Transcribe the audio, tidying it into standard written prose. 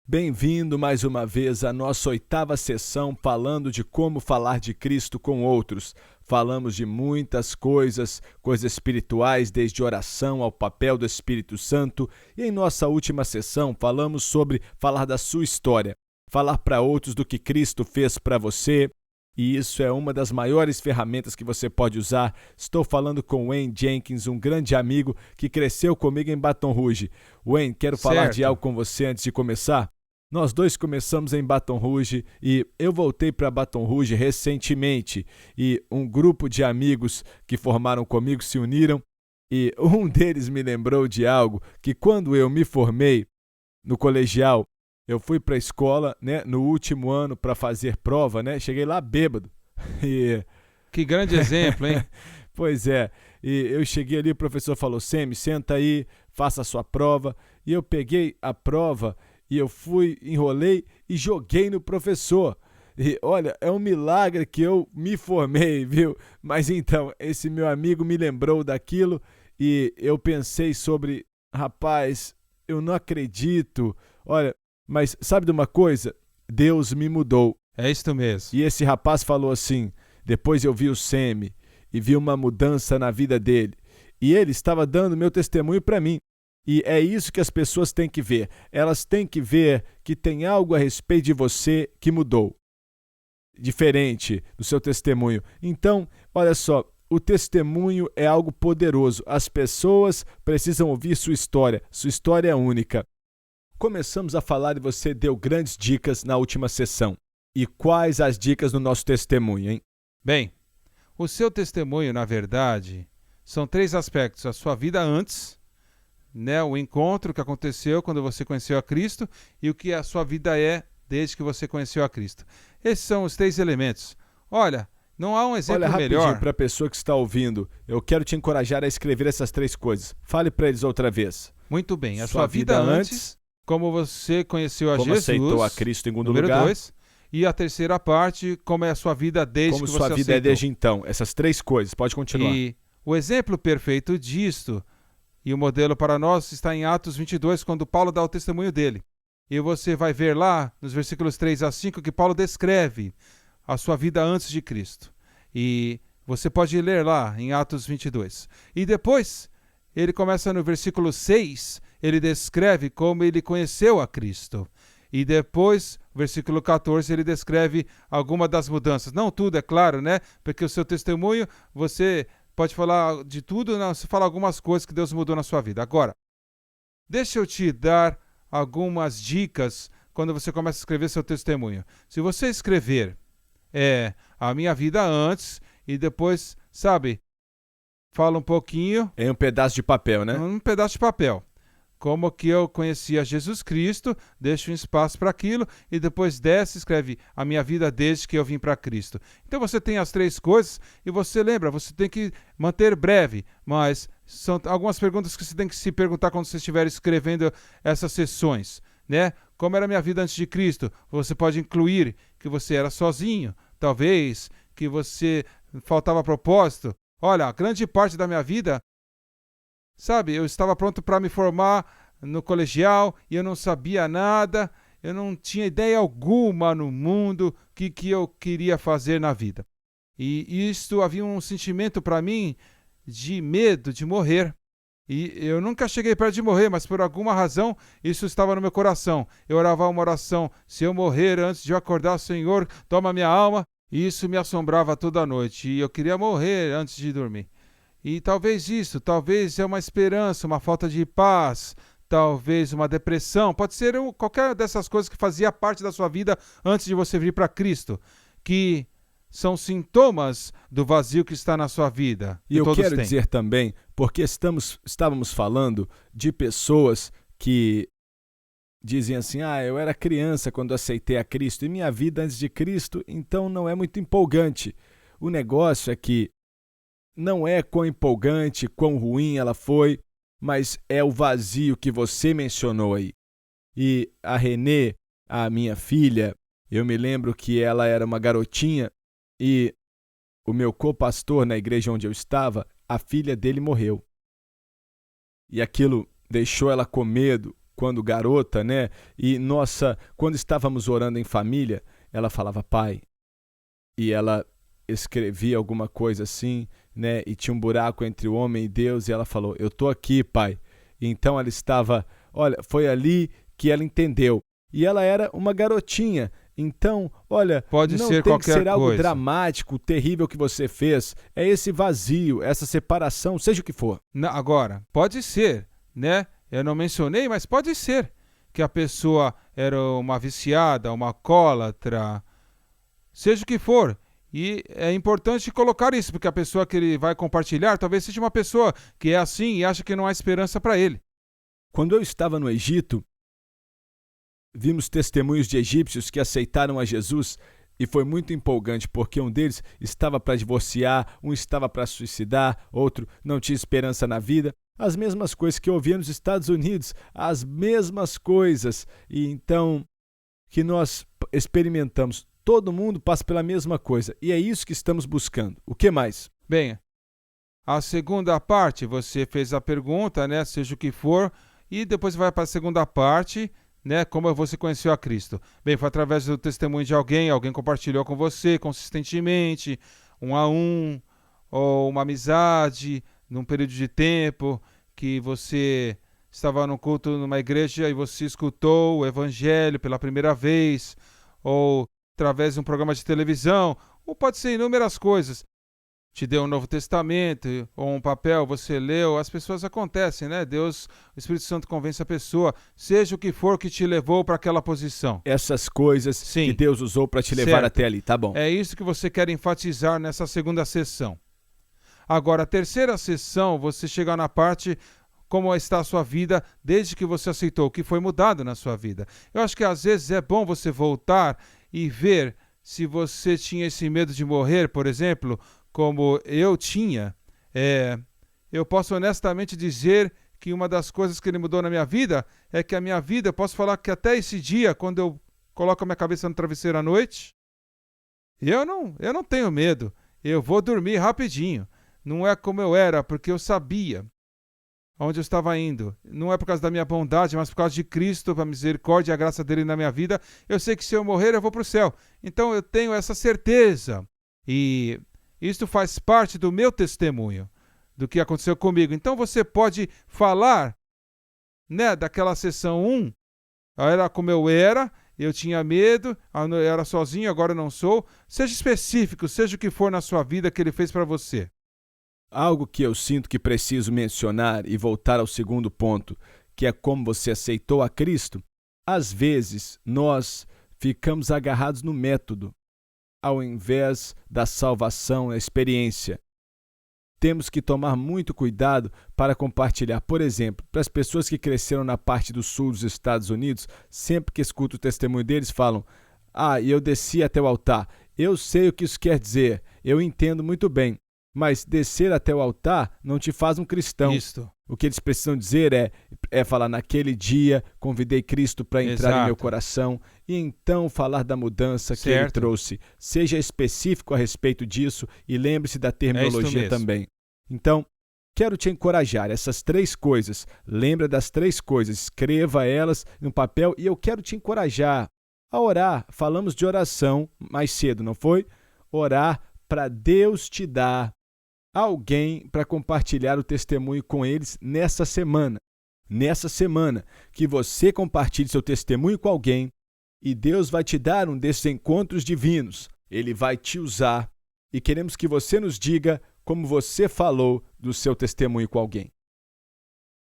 Bem-vindo mais uma vez à nossa 8ª sessão falando de como falar de Cristo com outros. Falamos de muitas coisas espirituais, desde oração ao papel do Espírito Santo. E em nossa última sessão falamos sobre falar da sua história, falar para outros do que Cristo fez para você. E isso é uma das maiores ferramentas que você pode usar. Estou falando com Wayne Jenkins, um grande amigo que cresceu comigo em Baton Rouge. Wayne, quero falar de algo com você antes de começar. Nós dois começamos em Baton Rouge e eu voltei para Baton Rouge recentemente e um grupo de amigos que formaram comigo se uniram e um deles me lembrou de algo que quando eu me formei no colegial, eu fui para a escola, né, no último ano para fazer prova, né? Cheguei lá bêbado. E... Que grande exemplo, hein? Pois é, e eu cheguei ali, o professor falou, Semi, senta aí, faça a sua prova. E eu peguei a prova e eu fui, enrolei e joguei no professor. E olha, é um milagre que eu me formei, viu? Mas então, esse meu amigo me lembrou daquilo e eu pensei sobre, rapaz, eu não acredito. Olha, mas sabe de uma coisa? Deus me mudou. É isso mesmo. E esse rapaz falou assim, depois eu vi o Semi e vi uma mudança na vida dele. E ele estava dando meu testemunho para mim. E é isso que as pessoas têm que ver. Elas têm que ver que tem algo a respeito de você que mudou. Diferente do seu testemunho. Então, olha só, o testemunho é algo poderoso. As pessoas precisam ouvir sua história. Sua história é única. Começamos a falar e você deu grandes dicas na última sessão. E quais as dicas no nosso testemunho, hein? Bem, o seu testemunho, na verdade, são 3 aspectos. A sua vida antes, né, o encontro que aconteceu quando você conheceu a Cristo e o que a sua vida é desde que você conheceu a Cristo. Esses são os 3 elementos. Olha, não há um exemplo melhor. Olha, rapidinho, para a pessoa que está ouvindo, eu quero te encorajar a escrever essas 3 coisas. Fale para eles outra vez. Muito bem, a sua vida antes, como você conheceu a como Jesus. Como aceitou a Cristo em segundo número lugar. 2. E a terceira parte, como é a sua vida desde como que você sua vida aceitou. é desde então. Essas 3 coisas, pode continuar. E o exemplo perfeito disto, e o modelo para nós, está em Atos 22, quando Paulo dá o testemunho dele. E você vai ver lá, nos versículos 3 a 5, que Paulo descreve a sua vida antes de Cristo. E você pode ler lá, em Atos 22. E depois, ele começa no versículo 6, ele descreve como ele conheceu a Cristo. E depois, versículo 14, ele descreve alguma das mudanças. Não tudo, é claro, né? Porque o seu testemunho, você pode falar de tudo, não, você fala algumas coisas que Deus mudou na sua vida. Agora, deixa eu te dar algumas dicas quando você começa a escrever seu testemunho. Se você escrever a minha vida antes e depois, sabe, fala um pouquinho... Em um pedaço de papel, né? Um pedaço de papel. Como que eu conhecia Jesus Cristo, deixa um espaço para aquilo e depois desce e escreve a minha vida desde que eu vim para Cristo. Então você tem as 3 coisas e você lembra, você tem que manter breve, mas são algumas perguntas que você tem que se perguntar quando você estiver escrevendo essas sessões, né? Como era a minha vida antes de Cristo? Você pode incluir que você era sozinho, talvez que você faltava propósito. Olha, a grande parte da minha vida, sabe, eu estava pronto para me formar no colegial e eu não sabia nada, eu não tinha ideia alguma no mundo que eu queria fazer na vida. E isto havia um sentimento para mim de medo de morrer. E eu nunca cheguei perto de morrer, mas por alguma razão isso estava no meu coração. Eu orava uma oração, se eu morrer antes de eu acordar, Senhor, toma minha alma. E isso me assombrava toda noite e eu queria morrer antes de dormir. E talvez é uma esperança, uma falta de paz, talvez uma depressão, pode ser qualquer dessas coisas que fazia parte da sua vida antes de você vir para Cristo, que são sintomas do vazio que está na sua vida. E eu quero dizer também, porque estávamos falando de pessoas que dizem assim, eu era criança quando aceitei a Cristo, e minha vida antes de Cristo, então não é muito empolgante. O negócio é que não é quão empolgante, quão ruim ela foi, mas é o vazio que você mencionou aí. E a Renê, a minha filha, eu me lembro que ela era uma garotinha e o meu co-pastor na igreja onde eu estava, a filha dele morreu. E aquilo deixou ela com medo, quando garota, né? E nossa, quando estávamos orando em família, ela falava pai, e ela escrevia alguma coisa assim, né? E tinha um buraco entre o homem e Deus, e ela falou: "Eu tô aqui, pai". E então ela estava, olha, foi ali que ela entendeu. E ela era uma garotinha. Então, olha, Pode não ser tem que qualquer ser algo coisa. dramático, terrível que você fez. É esse vazio, essa separação, seja o que for. Agora, pode ser, né? Eu não mencionei, mas pode ser que a pessoa era uma viciada, uma alcoólatra, seja o que for. E é importante colocar isso, porque a pessoa que ele vai compartilhar talvez seja uma pessoa que é assim e acha que não há esperança para ele. Quando eu estava no Egito, vimos testemunhos de egípcios que aceitaram a Jesus e foi muito empolgante, porque um deles estava para divorciar, um estava para suicidar, outro não tinha esperança na vida. As mesmas coisas que eu ouvia nos Estados Unidos, as mesmas coisas. E então, que nós experimentamos, todo mundo passa pela mesma coisa. E é isso que estamos buscando. O que mais? Bem, a segunda parte, você fez a pergunta, né? Seja o que for, e depois vai para a segunda parte, né? Como você conheceu a Cristo? Bem, foi através do testemunho de alguém compartilhou com você consistentemente, 1 a 1, ou uma amizade, num período de tempo que você estava num culto numa igreja e você escutou o evangelho pela primeira vez, ou através de um programa de televisão, ou pode ser inúmeras coisas. Te deu um Novo Testamento, ou um papel, você leu, as pessoas acontecem, né? Deus, o Espírito Santo convence a pessoa, seja o que for que te levou para aquela posição. Essas coisas Sim. que Deus usou para te levar até ali, tá bom. É isso que você quer enfatizar nessa segunda sessão. Agora, a terceira sessão, você chega na parte como está a sua vida desde que você aceitou, o que foi mudado na sua vida. Eu acho que às vezes é bom você voltar e ver se você tinha esse medo de morrer, por exemplo, como eu tinha. Eu posso honestamente dizer que uma das coisas que ele mudou na minha vida é que a minha vida, eu posso falar que até esse dia, quando eu coloco a minha cabeça no travesseiro à noite, eu não tenho medo. Eu vou dormir rapidinho. Não é como eu era, porque eu sabia onde eu estava indo. Não é por causa da minha bondade, mas por causa de Cristo, a misericórdia e a graça dele na minha vida. Eu sei que se eu morrer, eu vou para o céu. Então eu tenho essa certeza. E isto faz parte do meu testemunho, do que aconteceu comigo. Então você pode falar, né, daquela sessão 1. Era como eu tinha medo, eu era sozinho, agora eu não sou. Seja específico, seja o que for na sua vida que ele fez para você. Algo que eu sinto que preciso mencionar e voltar ao segundo ponto, que é como você aceitou a Cristo. Às vezes, nós ficamos agarrados no método, ao invés da salvação, a experiência. Temos que tomar muito cuidado para compartilhar. Por exemplo, para as pessoas que cresceram na parte do sul dos Estados Unidos, sempre que escuto o testemunho deles, falam: e eu desci até o altar. Eu sei o que isso quer dizer, eu entendo muito bem. Mas descer até o altar não te faz um cristão. Isto. O que eles precisam dizer é falar: naquele dia convidei Cristo para entrar Exato. em meu coração, e então falar da mudança que ele trouxe. Seja específico a respeito disso e lembre-se da terminologia também. Então, quero te encorajar, essas 3 coisas. Lembra das 3 coisas, escreva elas no papel e eu quero te encorajar a orar. Falamos de oração mais cedo, não foi? Orar para Deus te dar alguém para compartilhar o testemunho com eles nessa semana. Nessa semana, que você compartilhe seu testemunho com alguém e Deus vai te dar um desses encontros divinos. Ele vai te usar e queremos que você nos diga como você falou do seu testemunho com alguém.